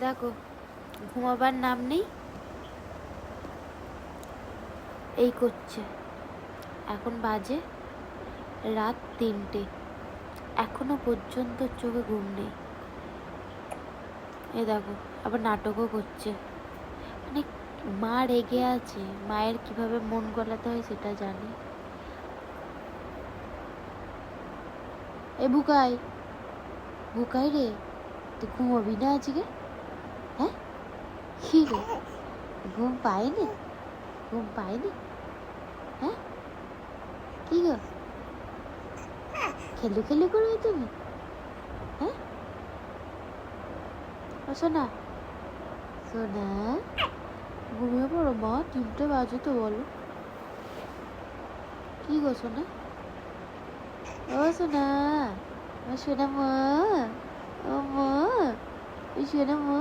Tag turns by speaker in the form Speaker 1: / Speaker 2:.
Speaker 1: দেখো ঘুমাবার নাম নেই, এই করছে। এখন বাজে রাত 3টে, এখনো পর্যন্ত চোখে ঘুম নেই। এ দেখো আবার নাটকও করছে। মানে মা রেগে আছে, মায়ের কিভাবে মন গলাতে হয় সেটা জানি। এ বুকাই, বুকাই রে, তুই ঘুমাবি না আজকে? হ্যাঁ কি রে, ঘুম পায়নি? ঘুম পায়নি? হ্যাঁ কি গো, খেলু খেলু করবে তুমি? হ্যাঁ ও সোনা, সোনা ঘুমিয়ে পড়ো মা, 3টে বাজে তো বলো। কি গো সোনা, ও সোনা, ও সোনা মা, ও মা, ও সোনা মা।